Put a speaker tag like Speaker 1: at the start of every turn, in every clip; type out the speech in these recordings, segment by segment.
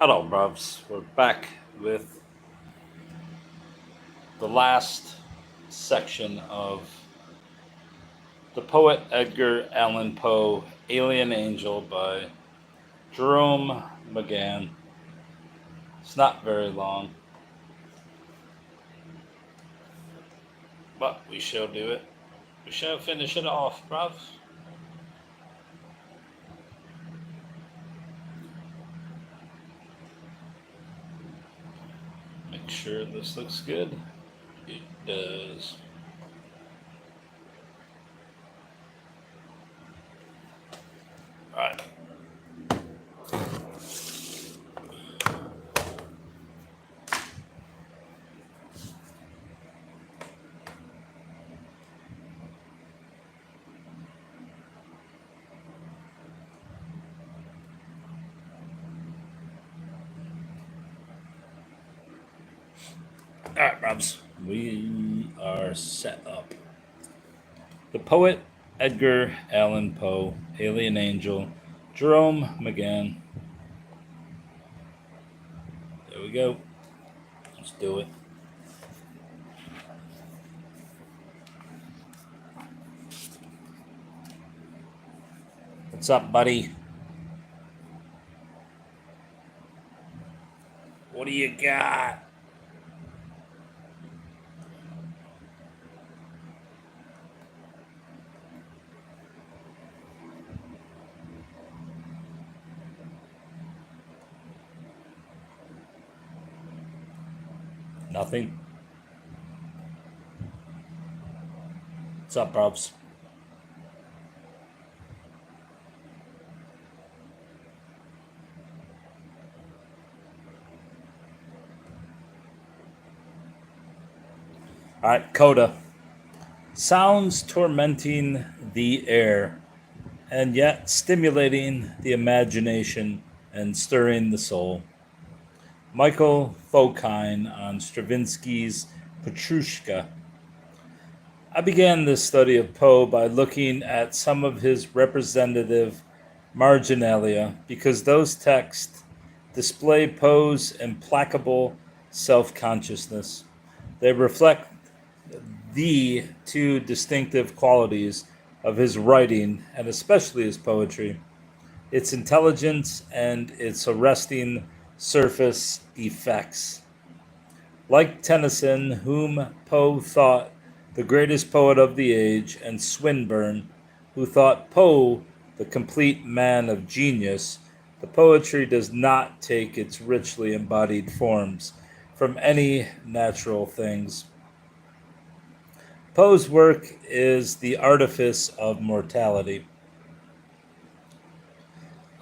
Speaker 1: Hello, bruvs. We're back with the last section of the poet Edgar Allan Poe, Alien Angel by Jerome McGann. It's not very long, but we shall do it. We shall finish it off, bruvs. Make sure this looks good. It does. All right. All right, bruvs. We are set up. The poet Edgar Allan Poe, Alien Angel, Jerome McGann. There we go. Let's do it. What's up, buddy? What do you got? Nothing. What's up, bruvs? All right, Coda. Sounds tormenting the air, and yet stimulating the imagination and stirring the soul. Michael Fokine on Stravinsky's Petrushka. I began this study of Poe by looking at some of his representative marginalia because those texts display Poe's implacable self-consciousness. They reflect the two distinctive qualities of his writing, and especially his poetry: its intelligence and its arresting surface effects. Like Tennyson, whom Poe thought the greatest poet of the age, and Swinburne, who thought Poe the complete man of genius, the poetry does not take its richly embodied forms from any natural things. Poe's work is the artifice of mortality.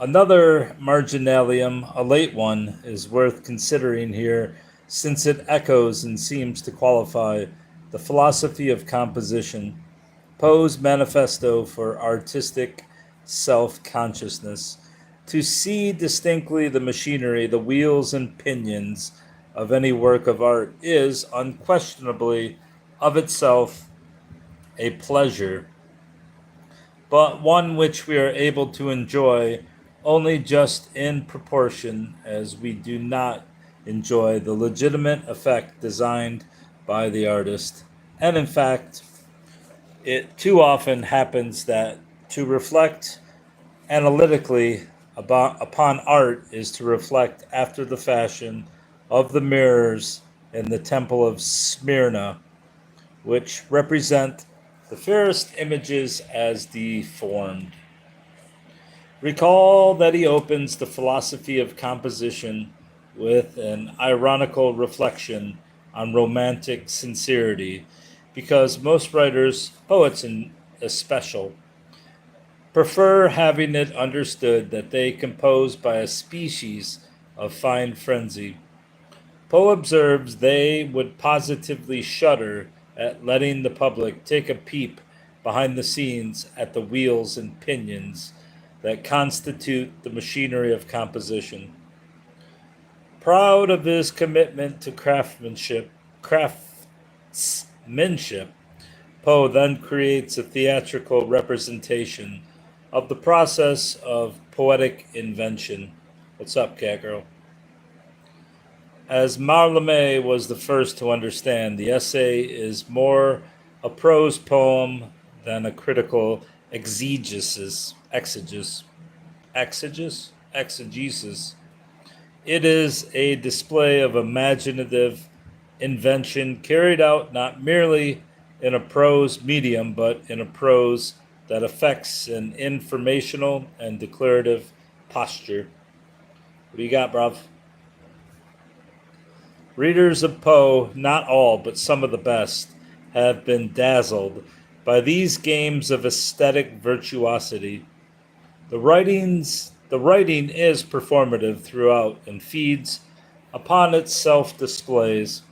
Speaker 1: Another marginalium, a late one, is worth considering here since it echoes and seems to qualify the philosophy of composition, Poe's manifesto for artistic self-consciousness. To see distinctly the machinery, the wheels and pinions of any work of art is unquestionably of itself a pleasure, but one which we are able to enjoy only just in proportion as we do not enjoy the legitimate effect designed by the artist. And in fact, it too often happens that to reflect analytically upon art is to reflect after the fashion of the mirrors in the temple of Smyrna, which represent the fairest images as deformed. Recall that he opens the philosophy of composition with an ironical reflection on romantic sincerity, because most writers, poets in especial, prefer having it understood that they compose by a species of fine frenzy. Poe observes they would positively shudder at letting the public take a peep behind the scenes at the wheels and pinions that constitute the machinery of composition. Proud of his commitment to craftsmanship, Poe then creates a theatrical representation of the process of poetic invention. What's up, cat girl? As Mallarmé was the first to understand, the essay is more a prose poem than a critical exegesis. It is a display of imaginative invention carried out not merely in a prose medium, but in a prose that affects an informational and declarative posture. What do you got, bruv? Readers of Poe, not all, but some of the best, have been dazzled by these games of aesthetic virtuosity. The writing is performative throughout and feeds upon its self-displays,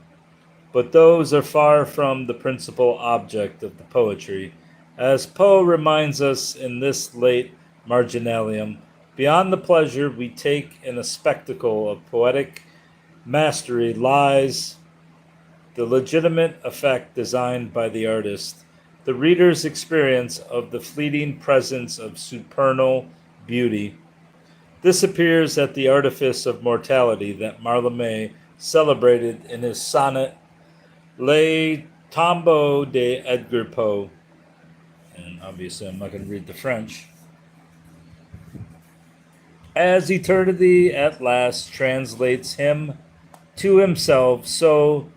Speaker 1: but those are far from the principal object of the poetry. As Poe reminds us in this late marginalium, beyond the pleasure we take in a spectacle of poetic mastery lies the legitimate effect designed by the artist, the reader's experience of the fleeting presence of supernal beauty. This appears at the artifice of mortality that Mallarmé celebrated in his sonnet Le Tombeau de Edgar Poe. And obviously, I'm not going to read the French. As eternity at last translates him to himself, so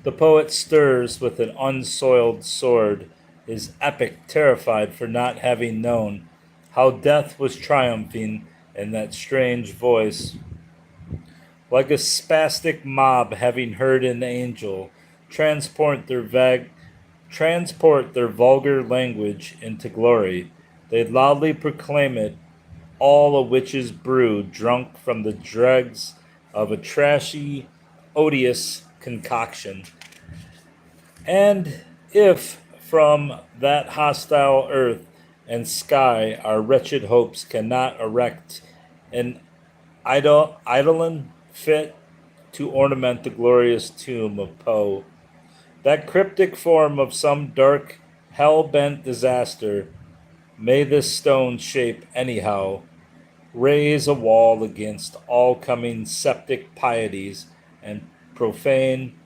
Speaker 1: the poet stirs with an unsoiled sword, his epic terrified for not having known how death was triumphing in that strange voice. Like a spastic mob having heard an angel transport their vulgar language into glory, they loudly proclaim it all a witch's brew drunk from the dregs of a trashy, odious concoction. And if from that hostile earth and sky our wretched hopes cannot erect an eidolon fit to ornament the glorious tomb of Poe, that cryptic form of some dark, hell-bent disaster, may this stone shape anyhow raise a wall against all coming septic pieties and profane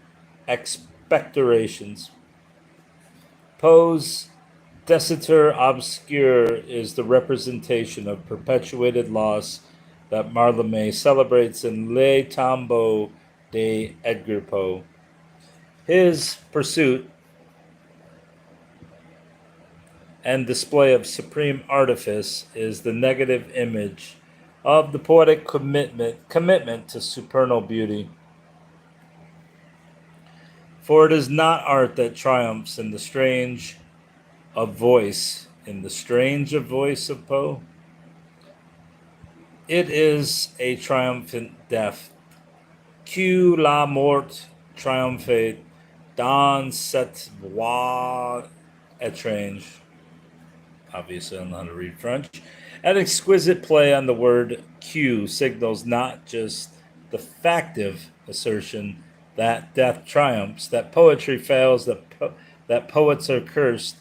Speaker 1: expectorations. Poe's Decatur Obscure is the representation of perpetuated loss that Mallarmé celebrates in Le Tombeau de Edgar Poe. His pursuit and display of supreme artifice is the negative image of the poetic commitment to supernal beauty. For it is not art that triumphs in the strange of voice, of Poe. It is a triumphant death. Que la mort triomphe dans cette voix étrange. Obviously, I don't know how to read French. An exquisite play on the word Q signals not just the factive assertion that death triumphs, that poetry fails, that poets are cursed,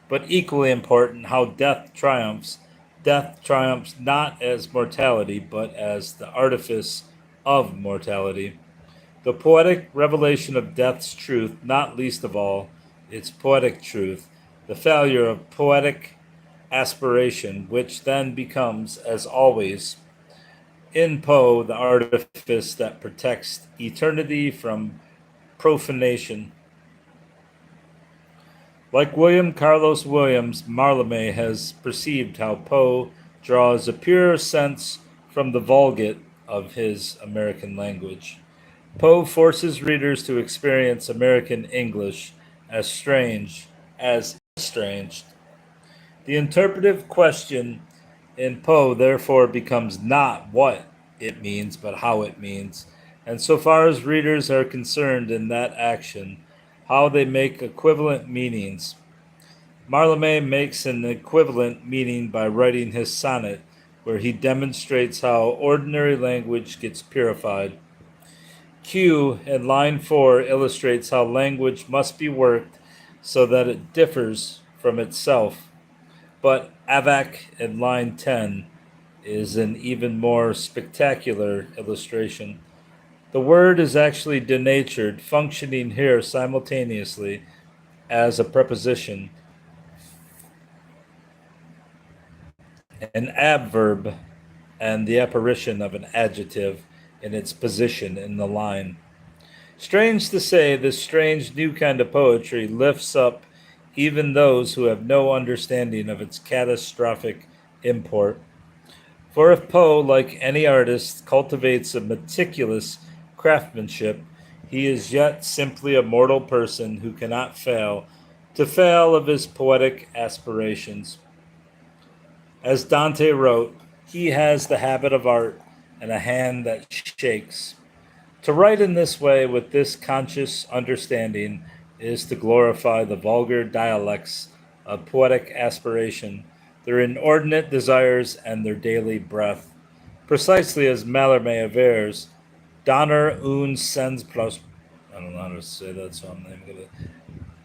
Speaker 1: but equally important, how death triumphs. Death triumphs not as mortality, but as the artifice of mortality. The poetic revelation of death's truth, not least of all, its poetic truth, the failure of poetic aspiration, which then becomes, as always, in Poe, the artifice that protects eternity from profanation. Like William Carlos Williams, Mallarmé has perceived how Poe draws a pure sense from the Vulgate of his American language. Poe forces readers to experience American English as strange as estranged. The interpretive question in Poe therefore becomes not what it means, but how it means. And so far as readers are concerned in that action, how they make equivalent meanings. Mallarmé makes an equivalent meaning by writing his sonnet, where he demonstrates how ordinary language gets purified. Q in line 4 illustrates how language must be worked so that it differs from itself. But Avec in line 10 is an even more spectacular illustration. The word is actually denatured, functioning here simultaneously as a preposition, an adverb, and the apparition of an adjective in its position in the line. Strange to say, this strange new kind of poetry lifts up even those who have no understanding of its catastrophic import. For if Poe, like any artist, cultivates a meticulous craftsmanship, he is yet simply a mortal person who cannot fail to fail of his poetic aspirations. As Dante wrote, he has the habit of art and a hand that shakes. To write in this way with this conscious understanding is to glorify the vulgar dialects of poetic aspiration, their inordinate desires, and their daily breath. Precisely as Mallarmé avers, donner un sens plus. I don't know how to say that, so I'm not even gonna.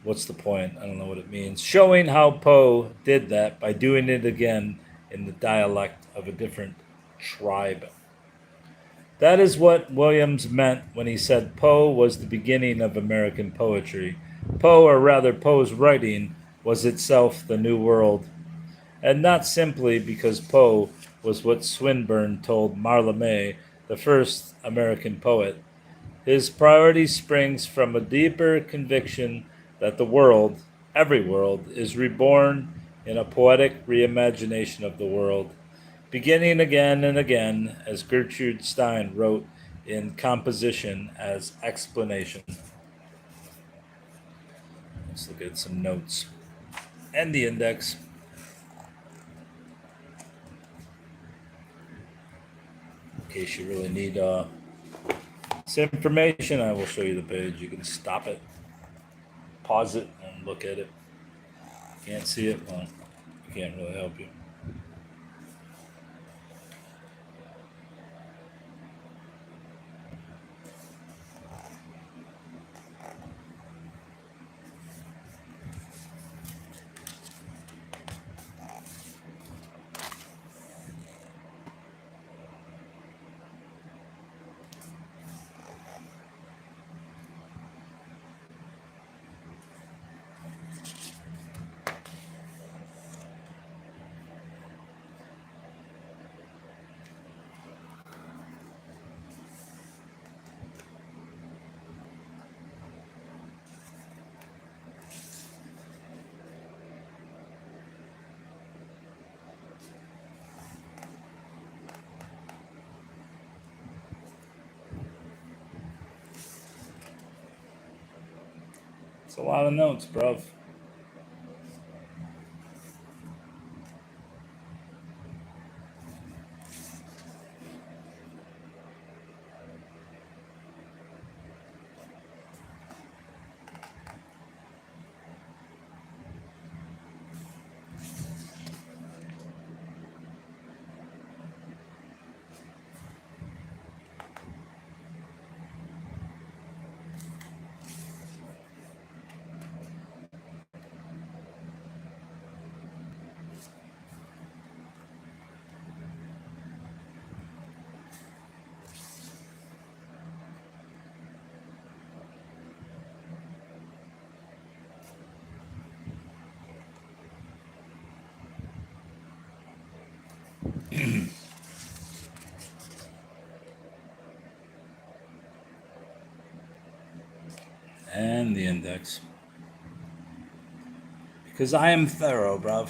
Speaker 1: What's the point? I don't know what it means. Showing how Poe did that by doing it again in the dialect of a different tribe. That is what Williams meant when he said Poe was the beginning of American poetry. Poe, or rather Poe's writing, was itself the New World, and not simply because Poe was what Swinburne told Mallarmé, the first American poet. His priority springs from a deeper conviction that the world, every world, is reborn in a poetic reimagination of the world, beginning again and again, as Gertrude Stein wrote in Composition as Explanation. Let's look at some notes and the index. In case you really need this information, I will show you the page. You can stop it, pause it, and look at it. Can't see it? Well, I can't really help you. It's a lot of notes, bruv. And the index. Because I am thorough, bruv.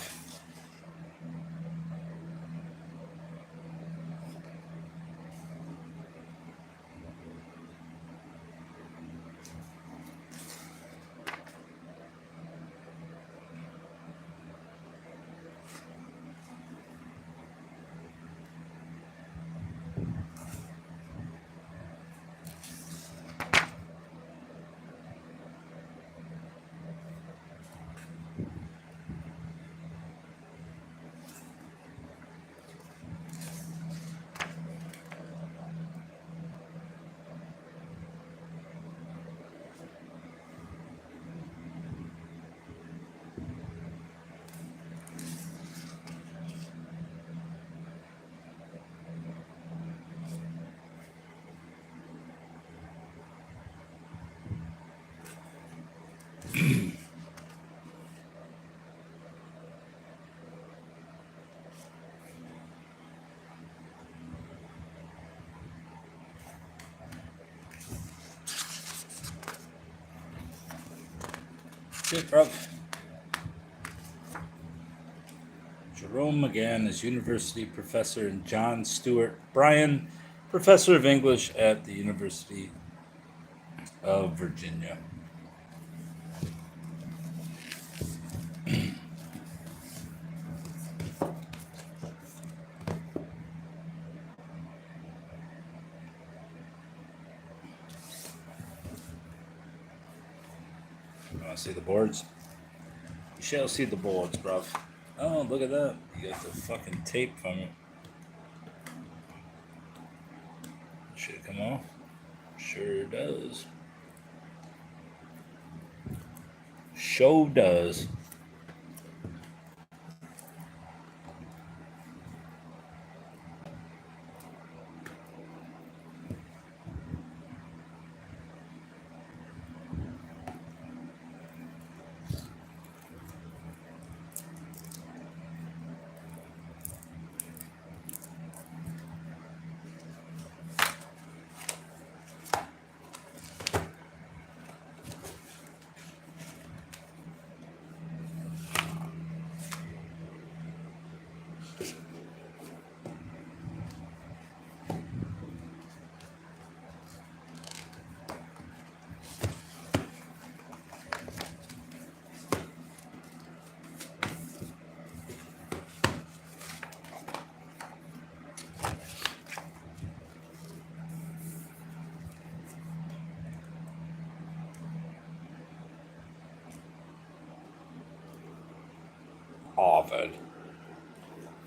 Speaker 1: Shit, bro. Jerome McGann is university professor, and John Stuart Bryan, professor of English at the University of Virginia. You want to see the boards? You shall see the boards, bruv. Oh, look at that. You got the fucking tape from it. Should it come off? Sure does. Show does.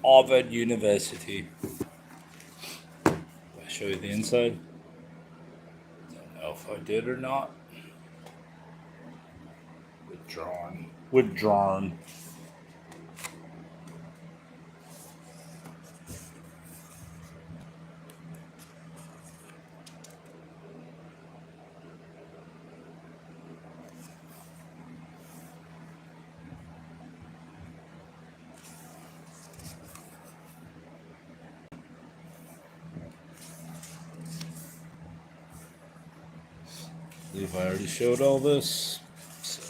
Speaker 1: Harvard University. Did I show you the inside? Don't know if I did or not. Withdrawn. I believe I already showed all this. So.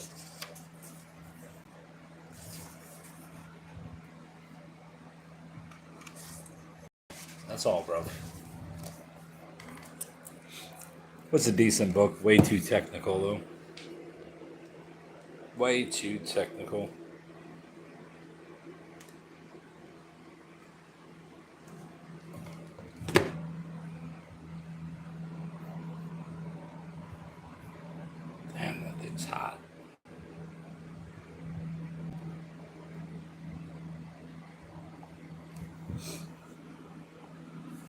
Speaker 1: That's all, bro. What's a decent book? Way too technical, though. Way too technical.